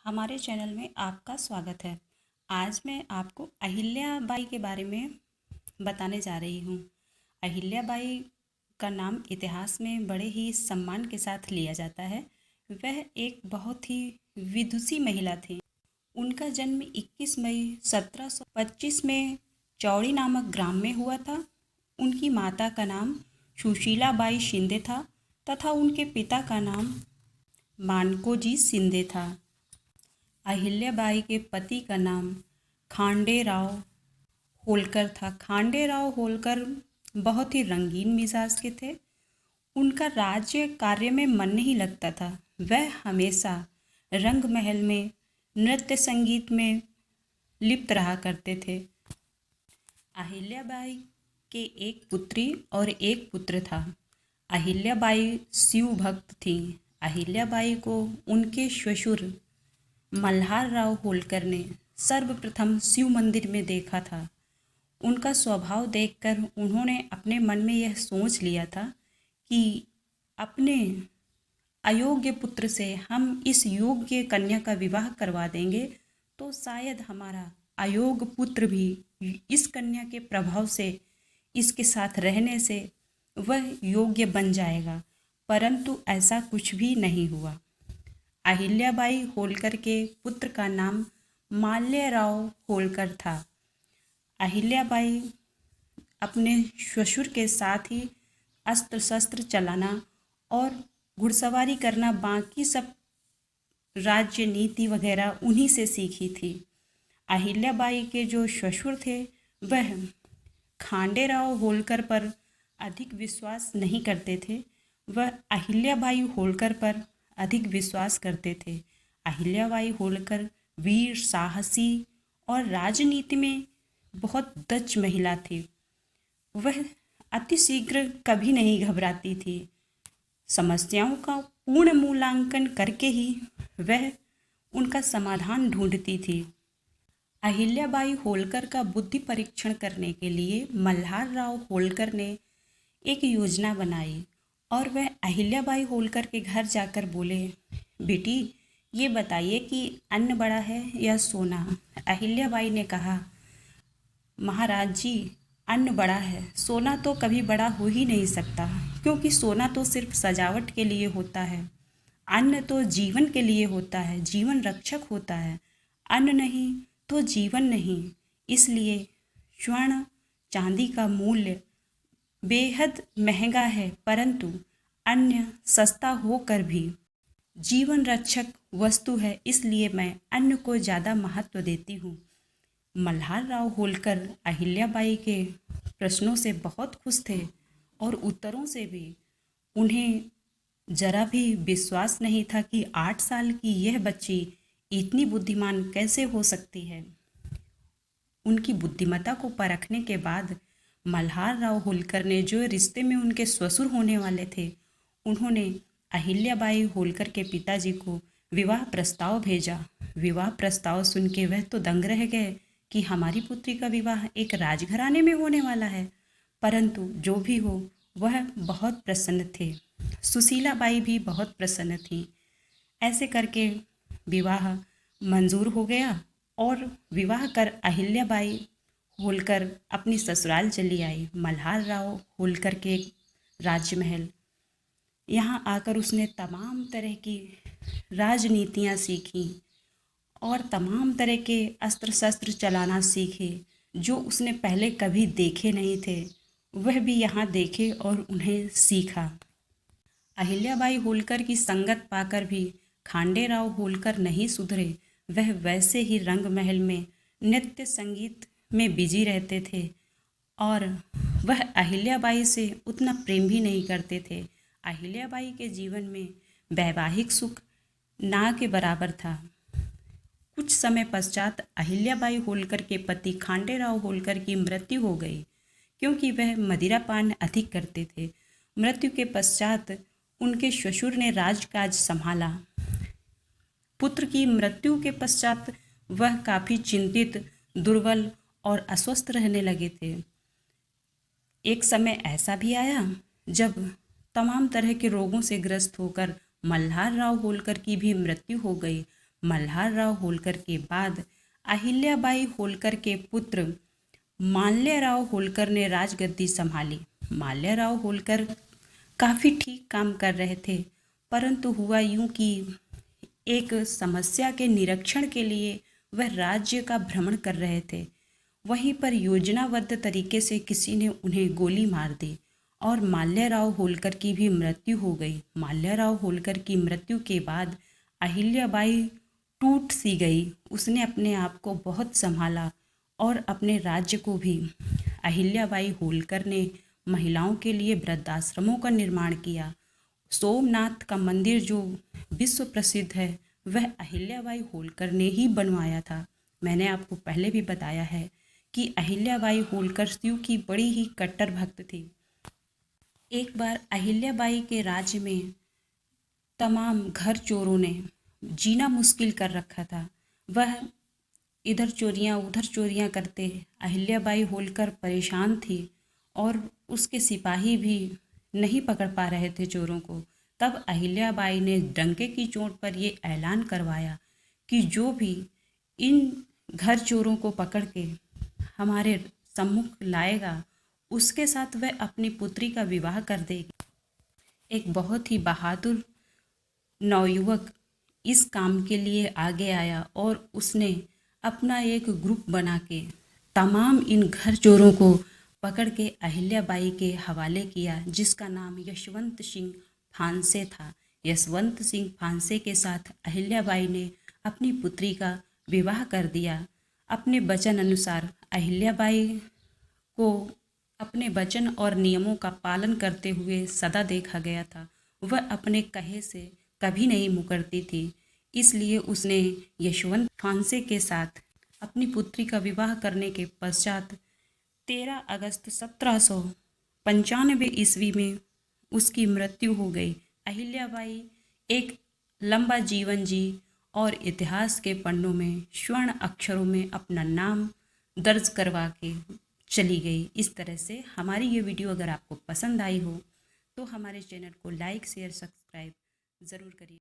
हमारे चैनल में आपका स्वागत है। आज मैं आपको अहिल्या बाई के बारे में बताने जा रही हूँ। अहिल्या बाई का नाम इतिहास में बड़े ही सम्मान के साथ लिया जाता है। वह एक बहुत ही विदुषी महिला थी। उनका जन्म 21 मई 1725 में चौड़ी नामक ग्राम में हुआ था। उनकी माता का नाम सुशीला बाई शिंदे था तथा उनके पिता का नाम मानकोजी शिंदे था। अहिल्याबाई के पति का नाम खांडेराव होलकर था। खांडेराव होलकर बहुत ही रंगीन मिजाज के थे। उनका राज्य कार्य में मन नहीं लगता था। वह हमेशा रंग महल में नृत्य संगीत में लिप्त रहा करते थे। अहिल्याबाई के एक पुत्री और एक पुत्र था। अहिल्याबाई शिव भक्त थी। अहिल्याबाई को उनके ससुर मल्हार राव होलकर ने सर्वप्रथम शिव मंदिर में देखा था। उनका स्वभाव देखकर उन्होंने अपने मन में यह सोच लिया था कि अपने अयोग्य पुत्र से हम इस योग्य कन्या का विवाह करवा देंगे तो शायद हमारा अयोग्य पुत्र भी इस कन्या के प्रभाव से, इसके साथ रहने से वह योग्य बन जाएगा। परंतु ऐसा कुछ भी नहीं हुआ। अहिल्याबाई होलकर के पुत्र का नाम माल्यराव होलकर था। अहिल्याबाई अपने ससुर के साथ ही अस्त्र शस्त्र चलाना और घुड़सवारी करना, बाकी सब राज्य नीति वगैरह उन्हीं से सीखी थी। अहिल्याबाई के जो ससुर थे वह खांडेराव होलकर पर अधिक विश्वास नहीं करते थे। वह अहिल्याबाई होलकर पर अधिक विश्वास करते थे। अहिल्याबाई होलकर वीर, साहसी और राजनीति में बहुत दक्ष महिला थी। वह अति शीघ्र कभी नहीं घबराती थी। समस्याओं का पूर्ण मूल्यांकन करके ही वह उनका समाधान ढूंढती थी। अहिल्याबाई होलकर का बुद्धि परीक्षण करने के लिए मल्हार राव होलकर ने एक योजना बनाई और वह अहिल्याबाई होलकर के घर जाकर बोले, बेटी ये बताइए कि अन्न बड़ा है या सोना। अहिल्याबाई ने कहा, महाराज जी अन्न बड़ा है, सोना तो कभी बड़ा हो ही नहीं सकता, क्योंकि सोना तो सिर्फ सजावट के लिए होता है। अन्न तो जीवन के लिए होता है, जीवन रक्षक होता है। अन्न नहीं तो जीवन नहीं। इसलिए स्वर्ण चांदी का मूल्य बेहद महंगा है, परंतु अन्न सस्ता होकर भी जीवन रक्षक वस्तु है, इसलिए मैं अन्न को ज़्यादा महत्व देती हूँ। मल्हार राव होलकर अहिल्याबाई के प्रश्नों से बहुत खुश थे और उत्तरों से भी। उन्हें जरा भी विश्वास नहीं था कि 8 साल की यह बच्ची इतनी बुद्धिमान कैसे हो सकती है। उनकी बुद्धिमत्ता को परखने के बाद मल्हार राव होलकर ने जो रिश्ते में उनके ससुर होने वाले थे, उन्होंने अहिल्याबाई होलकर के पिताजी को विवाह प्रस्ताव भेजा। विवाह प्रस्ताव सुन के वह तो दंग रह गए कि हमारी पुत्री का विवाह एक राजघराने में होने वाला है। परंतु जो भी हो, वह बहुत प्रसन्न थे। सुशीलाबाई भी बहुत प्रसन्न थी। ऐसे करके विवाह मंजूर हो गया और विवाह कर अहिल्याबाई होलकर अपनी ससुराल चली आई, मल्हार राव होलकर के राजमहल। यहाँ आकर उसने तमाम तरह की राजनीतियाँ सीखी और तमाम तरह के अस्त्र शस्त्र चलाना सीखे, जो उसने पहले कभी देखे नहीं थे। वह भी यहाँ देखे और उन्हें सीखा। अहिल्याबाई होलकर की संगत पाकर भी खांडेराव होलकर नहीं सुधरे। वह वैसे ही रंग महल में नृत्य संगीत में बिजी रहते थे और वह अहिल्याबाई से उतना प्रेम भी नहीं करते थे। अहिल्याबाई के जीवन में वैवाहिक सुख ना के बराबर था। कुछ समय पश्चात अहिल्याबाई होलकर के पति खांडेराव होलकर की मृत्यु हो गई, क्योंकि वह मदिरापान अधिक करते थे। मृत्यु के पश्चात उनके ससुर ने राजकाज संभाला। पुत्र की मृत्यु के पश्चात वह काफ़ी चिंतित, दुर्बल और अस्वस्थ रहने लगे थे। एक समय ऐसा भी आया जब तमाम तरह के रोगों से ग्रस्त होकर मल्हार राव होलकर की भी मृत्यु हो गई। मल्हारराव होलकर के बाद अहिल्याबाई होलकर के पुत्र माल्यराव होलकर ने राजगद्दी संभाली। माल्यराव होलकर काफ़ी ठीक काम कर रहे थे, परंतु हुआ यूं कि एक समस्या के निरीक्षण के लिए वह राज्य का भ्रमण कर रहे थे। वहीं पर योजनाबद्ध तरीके से किसी ने उन्हें गोली मार दी और माल्यराव होलकर की भी मृत्यु हो गई। माल्यराव होलकर की मृत्यु के बाद अहिल्याबाई टूट सी गई। उसने अपने आप को बहुत संभाला और अपने राज्य को भी। अहिल्याबाई होलकर ने महिलाओं के लिए वृद्धाश्रमों का निर्माण किया। सोमनाथ का मंदिर जो विश्व प्रसिद्ध है वह अहिल्याबाई होलकर ने ही बनवाया था। मैंने आपको पहले भी बताया है कि अहिल्याबाई होलकर शिव की बड़ी ही कट्टर भक्त थी। एक बार अहिल्याबाई के राज्य में तमाम घर चोरों ने जीना मुश्किल कर रखा था। वह इधर चोरियां उधर चोरियां करते। अहिल्याबाई होलकर परेशान थी और उसके सिपाही भी नहीं पकड़ पा रहे थे चोरों को। तब अहिल्याबाई ने डंके की चोट पर ये ऐलान करवाया कि जो भी इन घर चोरों को पकड़ के हमारे सम्मुख लाएगा उसके साथ वह अपनी पुत्री का विवाह कर देगी। एक बहुत ही बहादुर नवयुवक इस काम के लिए आगे आया और उसने अपना एक ग्रुप बना के तमाम इन घर चोरों को पकड़ के अहिल्याबाई के हवाले किया, जिसका नाम यशवंत सिंह फांसे था। यशवंत सिंह फांसे के साथ अहिल्याबाई ने अपनी पुत्री का विवाह कर दिया। अपने वचन अनुसार अहिल्याबाई को अपने वचन और नियमों का पालन करते हुए सदा देखा गया था। वह अपने कहे से कभी नहीं मुकरती थी, इसलिए उसने यशवंत फांसे के साथ अपनी पुत्री का विवाह करने के पश्चात 13 अगस्त 1795 ईस्वी में उसकी मृत्यु हो गई। अहिल्याबाई एक लंबा जीवन जी और इतिहास के पन्नों में स्वर्ण अक्षरों में अपना नाम दर्ज करवा के चली गई। इस तरह से हमारी ये वीडियो अगर आपको पसंद आई हो तो हमारे चैनल को लाइक शेयर सब्सक्राइब ज़रूर करिए।